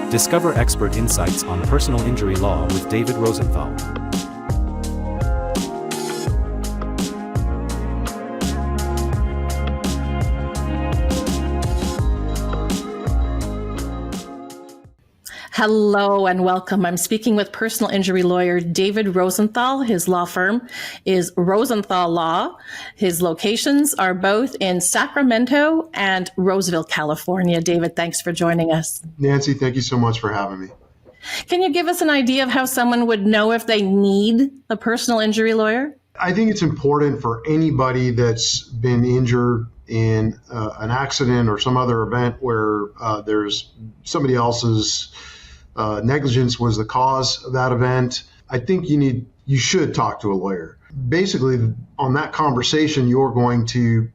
Discover expert insights on personal injury law with David Rosenthal. Hello and welcome. I'm speaking with personal injury lawyer David Rosenthal. His law firm is Rosenthal Law. His locations are both in Sacramento and Roseville, California. David, thanks for joining us. Nancy, thank you so much for having me. Can you give us an idea of how someone would know if they need a personal injury lawyer? I think it's important for anybody that's been injured in an accident or some other event where there's somebody else's negligence was the cause of that event. I think you should talk to a lawyer. Basically, on that conversation, you're going to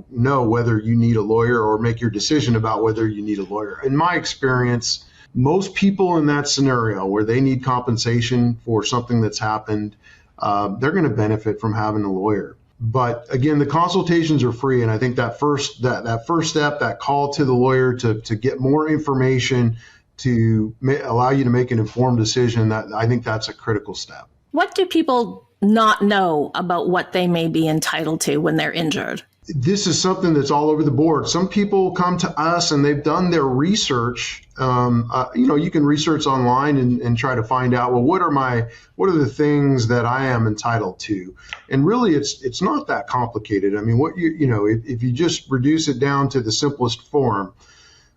know whether you need a lawyer or make your decision about whether you need a lawyer. In my experience, most people in that scenario where they need compensation for something that's happened, they're going to benefit from having a lawyer. But again, the consultations are free, and I think that first step, that call to the lawyer to get more information to allow you to make an informed decision, I think that's a critical step. What do people not know about what they may be entitled to when they're injured? This is something that's all over the board. Some people come to us and they've done their research. You can research online and try to find out, well, what are the things that I am entitled to? And really, it's not that complicated. I mean, if you just reduce it down to the simplest form,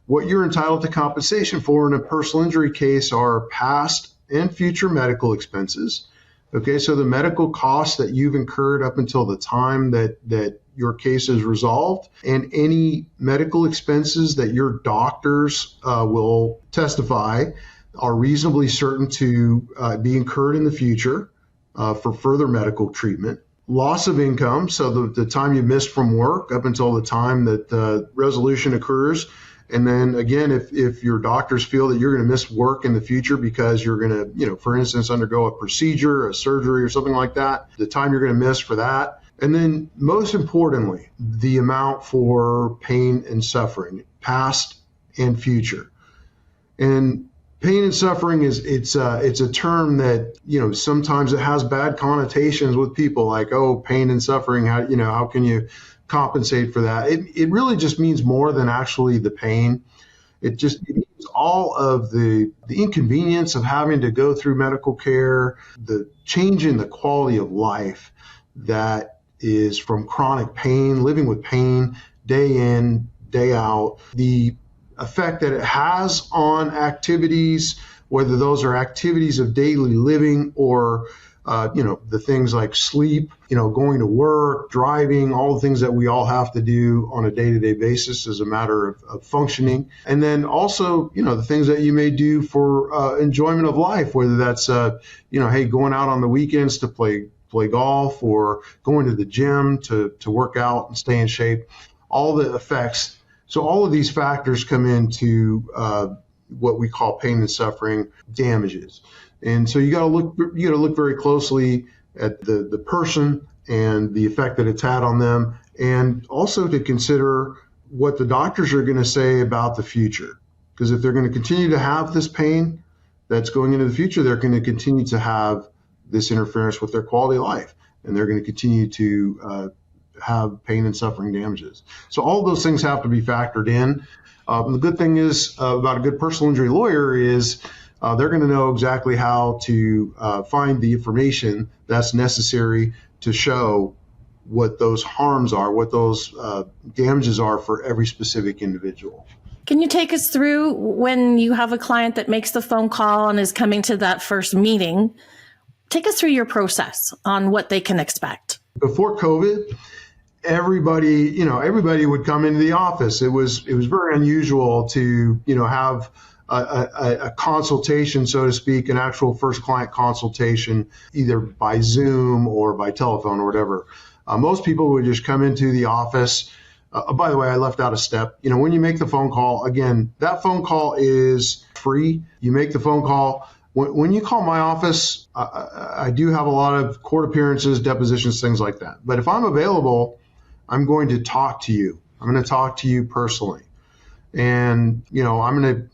what you're entitled to compensation for in a personal injury case are past and future medical expenses. Okay, so the medical costs that you've incurred up until the time that your case is resolved, and any medical expenses that your doctors will testify are reasonably certain to be incurred in the future for further medical treatment. Loss of income, so the time you missed from work up until the time that the resolution occurs. And then again, if your doctors feel that you're going to miss work in the future because you're going to, for instance, undergo a procedure, a surgery or something like that, the time you're going to miss for that. And then most importantly, the amount for pain and suffering, past and future. And pain and suffering it's a term that, sometimes it has bad connotations with people, like, oh, pain and suffering, how can you compensate for that? It really just means more than actually the pain. It means all of the inconvenience of having to go through medical care, the change in the quality of life that is from chronic pain, living with pain day in, day out, the effect that it has on activities, whether those are activities of daily living or the things like sleep, going to work, driving, all the things that we all have to do on a day-to-day basis as a matter of functioning. And then also, the things that you may do for enjoyment of life, whether that's, hey, going out on the weekends to play golf or going to the gym to work out and stay in shape, all the effects. So all of these factors come into what we call pain and suffering damages. And so you got to look very closely at the person and the effect that it's had on them, and also to consider what the doctors are going to say about the future. Because if they're going to continue to have this pain that's going into the future, they're going to continue to have this interference with their quality of life, and they're going to continue to have pain and suffering damages. So all of those things have to be factored in. The good thing is about a good personal injury lawyer is they're going to know exactly how to find the information that's necessary to show what those harms are, what those damages are for every specific individual. Can you take us through when you have a client that makes the phone call and is coming to that first meeting? Take us through your process on what they can expect. Before COVID, everybody would come into the office. It was very unusual to, have a consultation, so to speak, an actual first client consultation, either by Zoom or by telephone or whatever. Most people would just come into the office. By the way, I left out a step. When you make the phone call, again, that phone call is free. You make the phone call. When you call my office, I do have a lot of court appearances, depositions, things like that. But if I'm available, I'm going to talk to you. I'm going to talk to you personally. And, I'm going to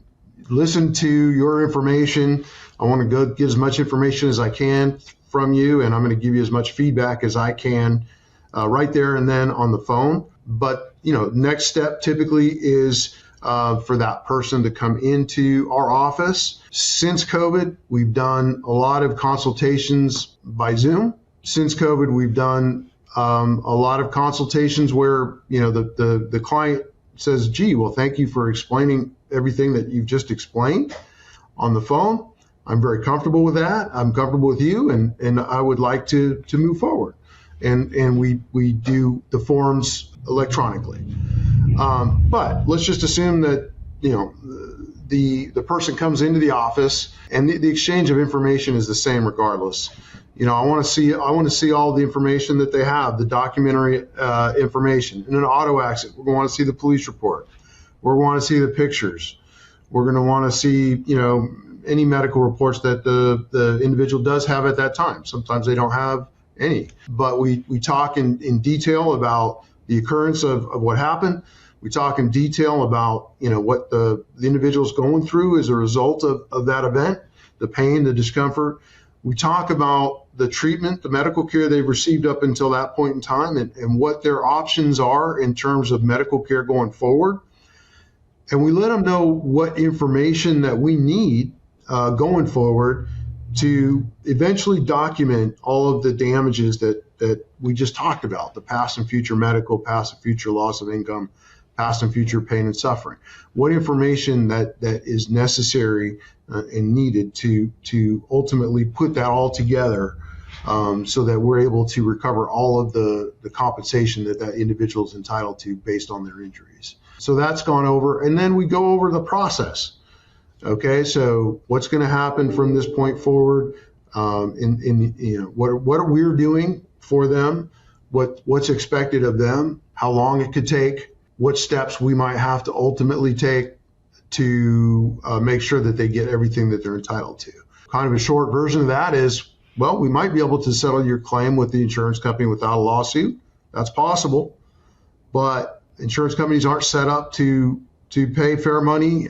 listen to your information. I want to go get as much information as I can from you, and I'm going to give you as much feedback as I can right there and then on the phone. But, next step typically is for that person to come into our office. Since COVID, we've done a lot of consultations by Zoom. Since COVID, we've done a lot of consultations where, the client says, gee, well, thank you for explaining everything that you've just explained on the phone. I'm very comfortable with that. I'm comfortable with you, and I would like to move forward. And we do the forms electronically. But let's just assume that, the person comes into the office and the exchange of information is the same regardless. I want to see all the information that they have, the documentary information. In an auto accident, we're going to want to see the police report. We're going to want to see the pictures. We're going to want to see, any medical reports that the individual does have at that time. Sometimes they don't have any, but we talk in detail about the occurrence of what happened. We talk in detail about, what the individual's going through as a result of that event, the pain, the discomfort. We talk about the treatment, the medical care they've received up until that point in time, and what their options are in terms of medical care going forward. And we let them know what information that we need going forward to eventually document all of the damages that we just talked about, the past and future medical, past and future loss of income, past and future pain and suffering. What information that is necessary and needed to ultimately put that all together so that we're able to recover all of the compensation that individual is entitled to based on their injuries. So that's gone over. And then we go over the process. Okay, so what's going to happen from this point forward? What we're doing for them, what's expected of them, how long it could take, what steps we might have to ultimately take to make sure that they get everything that they're entitled to. Kind of a short version of that is, well, we might be able to settle your claim with the insurance company without a lawsuit. That's possible, but insurance companies aren't set up to pay fair money.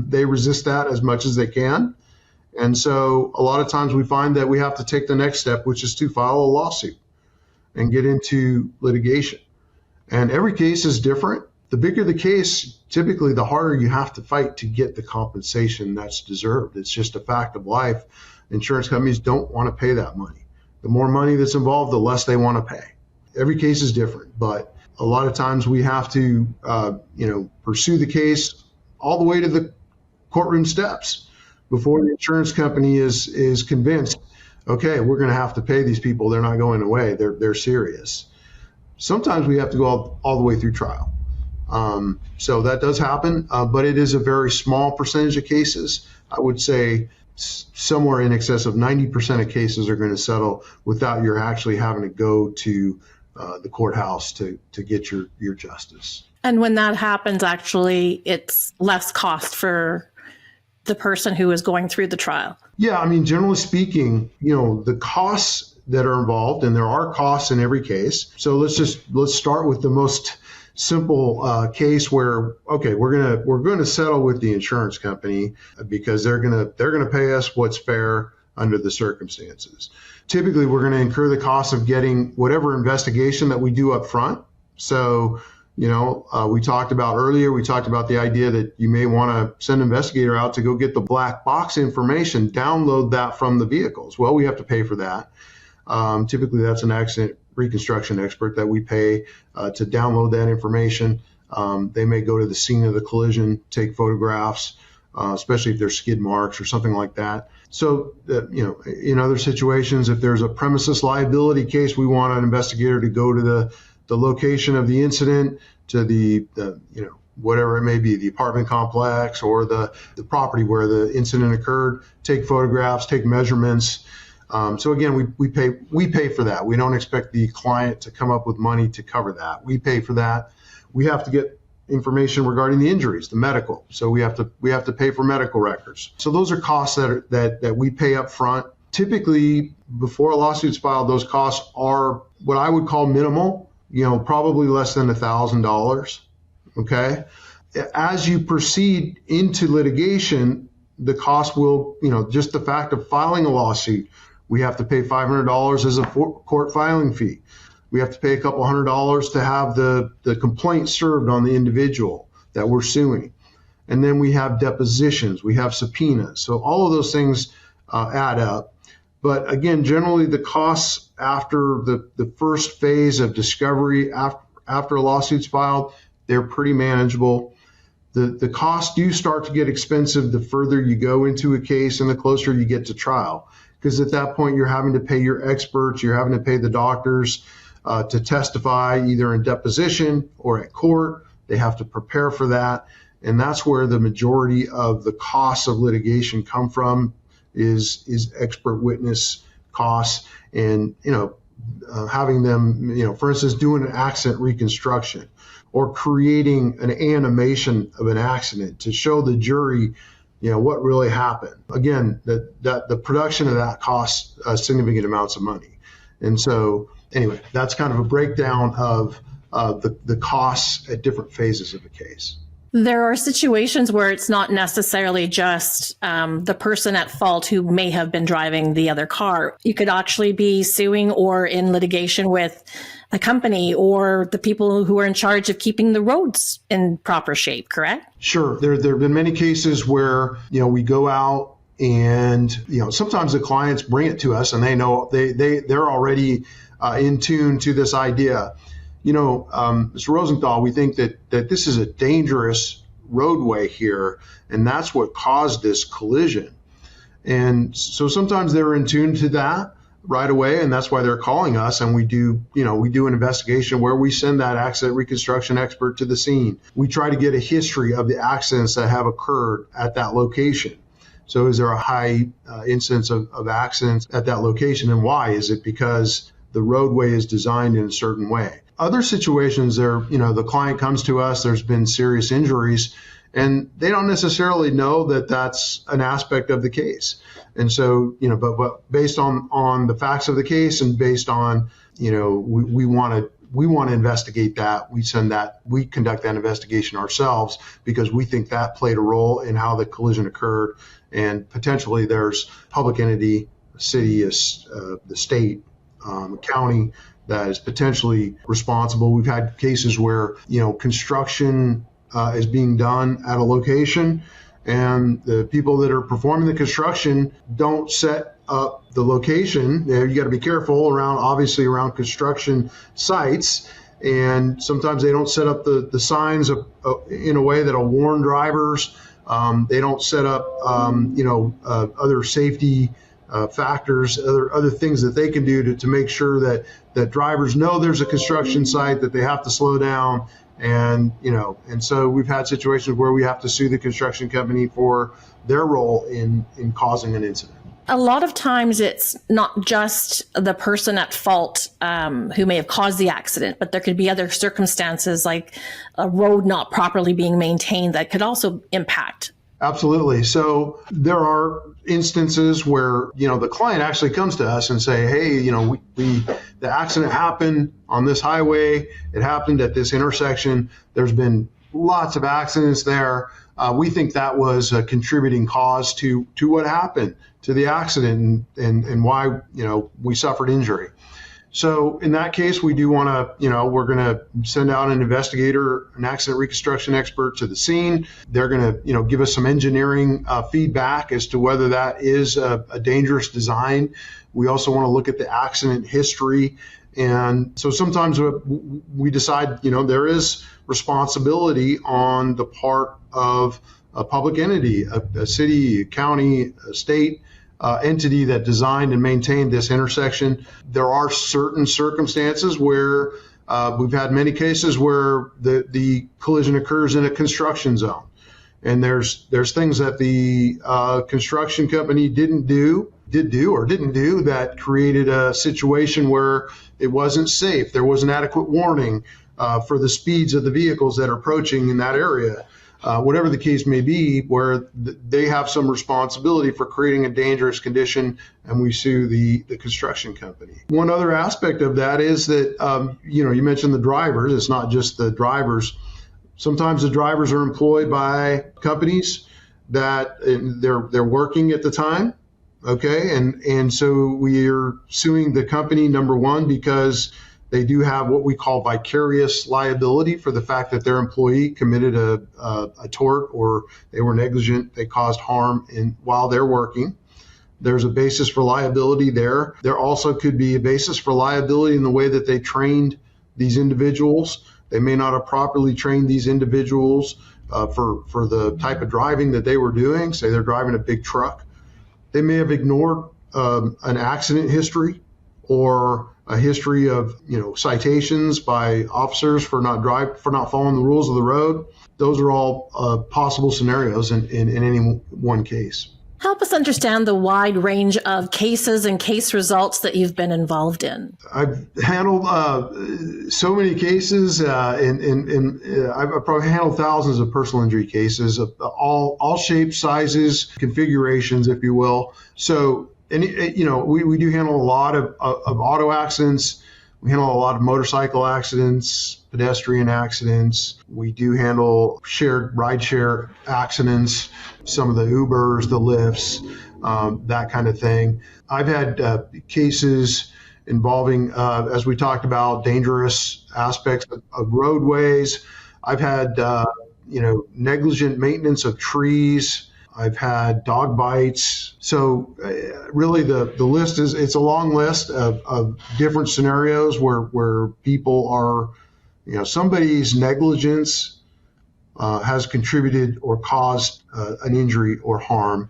They resist that as much as they can. And so a lot of times we find that we have to take the next step, which is to file a lawsuit and get into litigation. And every case is different. The bigger the case, typically the harder you have to fight to get the compensation that's deserved. It's just a fact of life. Insurance companies don't want to pay that money. The more money that's involved, the less they want to pay. Every case is different, but a lot of times we have to, pursue the case all the way to the courtroom steps before the insurance company is convinced, okay, we're going to have to pay these people. They're not going away. They're serious. Sometimes we have to go all the way through trial. So that does happen, but it is a very small percentage of cases. I would say somewhere in excess of 90% of cases are going to settle without you actually having to go to the courthouse to get your justice. And when that happens, actually, it's less cost for the person who is going through the trial. Yeah, I mean, generally speaking, the costs that are involved, and there are costs in every case. So let's start with the most simple case where, okay, we're gonna settle with the insurance company because they're gonna pay us what's fair under the circumstances. Typically, we're going to incur the cost of getting whatever investigation that we do up front. So, we talked about the idea that you may want to send an investigator out to go get the black box information, download that from the vehicles. Well, we have to pay for that. Typically, that's an accident reconstruction expert that we pay to download that information. They may go to the scene of the collision, take photographs, especially if there's skid marks or something like that. So, in other situations, if there's a premises liability case, we want an investigator to go to the location of the incident, to the whatever it may be, the apartment complex or the property where the incident occurred, take photographs, take measurements. So again, we pay for that. We don't expect the client to come up with money to cover that. We pay for that. We have to get information regarding the injuries, the medical. So we have to pay for medical records. So those are costs that we pay up front. Typically, before a lawsuit's filed, those costs are what I would call minimal, probably less than $1,000. Okay. as you proceed into litigation, the cost will, just the fact of filing a lawsuit, we have to pay $500 as a court filing fee. We have to pay a couple $100 to have the complaint served on the individual that we're suing. And then we have depositions, we have subpoenas. So all of those things add up. But again, generally the costs after the first phase of discovery, after a lawsuit's filed, they're pretty manageable. The costs do start to get expensive the further you go into a case and the closer you get to trial. Because at that point, you're having to pay your experts, you're having to pay the doctors to testify either in deposition or at court. They have to prepare for that. And that's where the majority of the costs of litigation come from is expert witness costs and, having them, for instance, doing an accident reconstruction or creating an animation of an accident to show the jury, what really happened. Again, that the production of that costs significant amounts of money. And so anyway, that's kind of a breakdown of the costs at different phases of a case. There are situations where it's not necessarily just the person at fault who may have been driving the other car. You could actually be suing or in litigation with a company or the people who are in charge of keeping the roads in proper shape, correct? Sure. There have been many cases where, we go out and, sometimes the clients bring it to us and they know they're already in tune to this idea. Mr. Rosenthal, we think that this is a dangerous roadway here, and that's what caused this collision. And so sometimes they're in tune to that right away, and that's why they're calling us. And we do an investigation where we send that accident reconstruction expert to the scene. We try to get a history of the accidents that have occurred at that location. So is there a high incidence of accidents at that location, and why? Is it because the roadway is designed in a certain way? Other situations the client comes to us, there's been serious injuries, and they don't necessarily know that that's an aspect of the case. And so, but based on the facts of the case and based on, we want to investigate that. We conduct that investigation ourselves because we think that played a role in how the collision occurred. And potentially there's public entity, city, the state, county that is potentially responsible. We've had cases where, construction is being done at a location and the people that are performing the construction don't set up the location. You got to be careful around construction sites. And sometimes they don't set up the signs in a way that'll warn drivers. They don't set up, other safety factors, other things that they can do to make sure that drivers know there's a construction site, that they have to slow down. And so we've had situations where we have to sue the construction company for their role in causing an incident. A lot of times it's not just the person at fault who may have caused the accident, but there could be other circumstances like a road not properly being maintained that could also impact. Absolutely. So there are instances where, the client actually comes to us and say, hey, the accident happened on this highway. It happened at this intersection. There's been lots of accidents there. We think that was a contributing cause to what happened, to the accident and why, we suffered injury. So in that case, we do want to, we're going to send out an investigator, an accident reconstruction expert to the scene. They're going to, give us some engineering feedback as to whether that is a dangerous design. We also want to look at the accident history. And so sometimes we decide, there is responsibility on the part of a public entity, a city, a county, a state entity that designed and maintained this intersection. There are certain circumstances where we've had many cases where the collision occurs in a construction zone. And there's things that the construction company did do that created a situation where it wasn't safe. There wasn't adequate warning for the speeds of the vehicles that are approaching in that area. Whatever the case may be, where they have some responsibility for creating a dangerous condition, and we sue the construction company. One other aspect of that is that, you mentioned the drivers. It's not just the drivers. Sometimes the drivers are employed by companies that they're working at the time. Okay. And so we are suing the company, number one, because they do have what we call vicarious liability for the fact that their employee committed a tort, or they were negligent, they caused harm while they're working. There's a basis for liability there. There also could be a basis for liability in the way that they trained these individuals. They may not have properly trained these individuals for the type of driving that they were doing. Say they're driving a big truck. They may have ignored an accident history or a history of citations by officers for not following the rules of the road. Those are all possible scenarios in any one case. Help us understand the wide range of cases and case results that you've been involved in. I've handled so many cases, and I've probably handled thousands of personal injury cases of all shapes, sizes, configurations, if you will. So, we do handle a lot of auto accidents. We handle a lot of motorcycle accidents, pedestrian accidents. We do handle rideshare accidents, some of the Ubers, the Lyfts, that kind of thing. I've had cases involving, as we talked about, dangerous aspects of roadways. I've had, negligent maintenance of trees. I've had dog bites. So really the list it's a long list of different scenarios where people are, somebody's negligence has contributed or caused an injury or harm.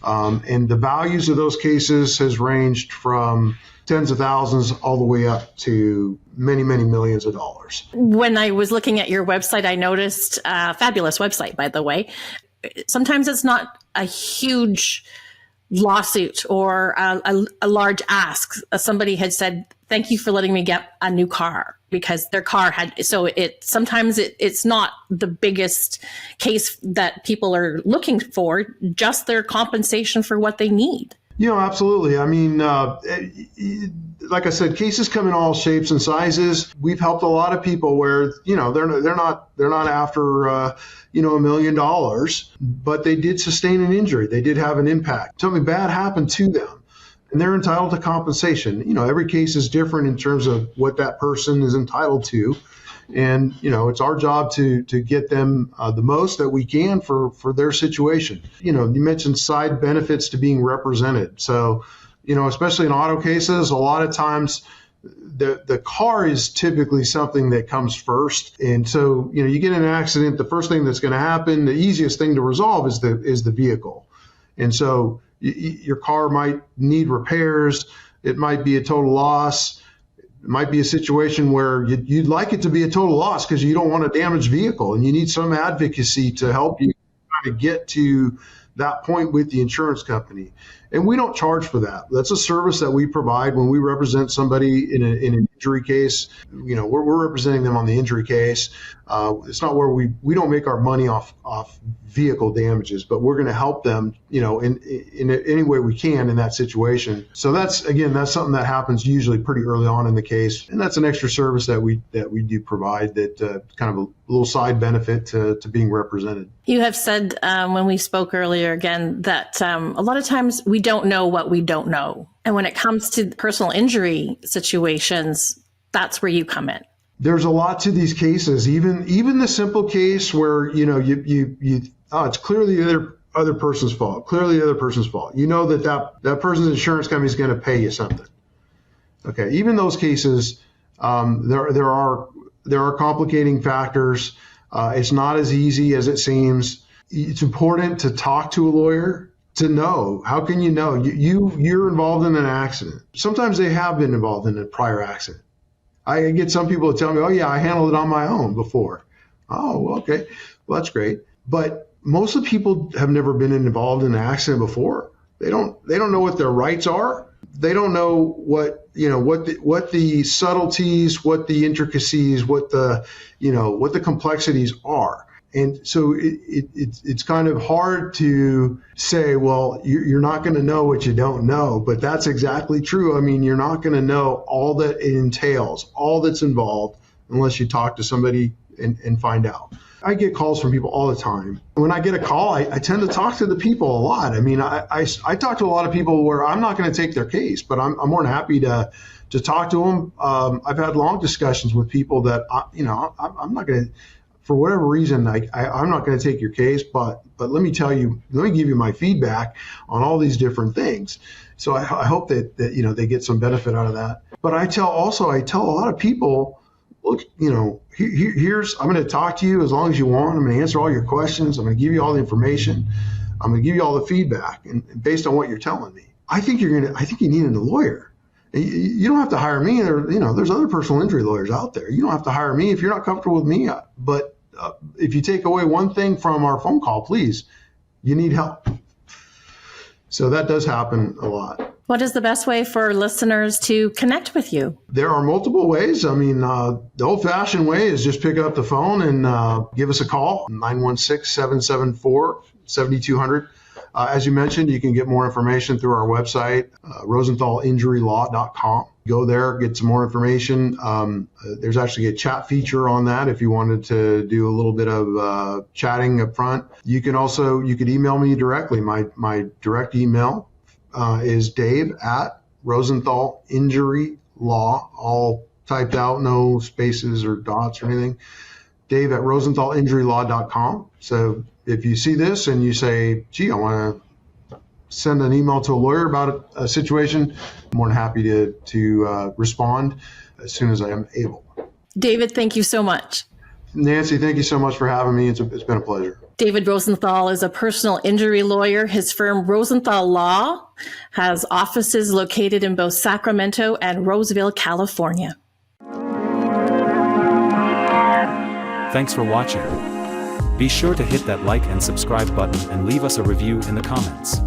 And the values of those cases has ranged from tens of thousands all the way up to many, many millions of dollars. When I was looking at your website, I noticed fabulous website, by the way. Sometimes it's not a huge lawsuit or a large ask. Somebody had said, "Thank you for letting me get a new car," because their car had. So sometimes it's not the biggest case that people are looking for, just their compensation for what they need. Absolutely. I mean, like I said, cases come in all shapes and sizes. We've helped a lot of people where, they're not after, $1 million, but they did sustain an injury. They did have an impact. Something bad happened to them, and they're entitled to compensation. Every case is different in terms of what that person is entitled to. And, it's our job to get them the most that we can for their situation. You mentioned side benefits to being represented. So, especially in auto cases, a lot of times the car is typically something that comes first. And so, you get in an accident, the first thing that's going to happen, the easiest thing to resolve is the vehicle. And so your car might need repairs. It might be a total loss. It might be a situation where you'd like it to be a total loss because you don't want a damaged vehicle, and you need some advocacy to help you kind of get to that point with the insurance company. And we don't charge for that. That's a service that we provide when we represent somebody in an injury case. We're representing them on the injury case. It's not where we don't make our money off vehicle damages, but we're going to help them, in any way we can in that situation. So that's something that happens usually pretty early on in the case, and that's an extra service that we do provide, that kind of a little side benefit to being represented. You have said when we spoke earlier again that a lot of times we don't know what we don't know. And when it comes to personal injury situations, that's where you come in. There's a lot to these cases, even the simple case where, it's clearly the other person's fault, that person's insurance company is going to pay you something. Okay. Even those cases, there are complicating factors. It's not as easy as it seems. It's important to talk to a lawyer to know. How can you know? You're involved in an accident. Sometimes they have been involved in a prior accident. I get some people to tell me, "Oh yeah, I handled it on my own before." Oh, okay. Well, that's great. But most of the people have never been involved in an accident before. They don't know what their rights are. They don't know what the subtleties, what the intricacies, what the complexities are. And so it's kind of hard to say, well, you're not going to know what you don't know, but that's exactly true. I mean, you're not going to know all that it entails, all that's involved, unless you talk to somebody and find out. I get calls from people all the time. When I get a call, I tend to talk to the people a lot. I mean, I talk to a lot of people where I'm not going to take their case, but I'm more than happy to talk to them. I've had long discussions with people that, I'm not going to, for whatever reason, I'm not going to take your case, but let me give you my feedback on all these different things. So I hope that they get some benefit out of that. But I tell a lot of people, look, I'm going to talk to you as long as you want. I'm going to answer all your questions. I'm going to give you all the information. I'm going to give you all the feedback, and based on what you're telling me, I think you need a lawyer. You don't have to hire me. There's other personal injury lawyers out there. You don't have to hire me if you're not comfortable with me. But if you take away one thing from our phone call, please, you need help. So that does happen a lot. What is the best way for listeners to connect with you? There are multiple ways. I mean, the old-fashioned way is just pick up the phone and give us a call, 916-774-7200. As you mentioned, you can get more information through our website, rosenthalinjurylaw.com. Go there, get some more information. There's actually a chat feature on that if you wanted to do a little bit of chatting up front. You could email me directly. My direct email is Dave@RosenthalInjuryLaw, all typed out, no spaces or dots or anything. Dave@RosenthalInjuryLaw.com. So if you see this and you say, gee, I want to send an email to a lawyer about a situation, I'm more than happy to respond as soon as I am able. David, thank you so much. Nancy, thank you so much for having me. It's been a pleasure. David Rosenthal is a personal injury lawyer. His firm, Rosenthal Law, has offices located in both Sacramento and Roseville, California. Thanks for watching. Be sure to hit that like and subscribe button and leave us a review in the comments.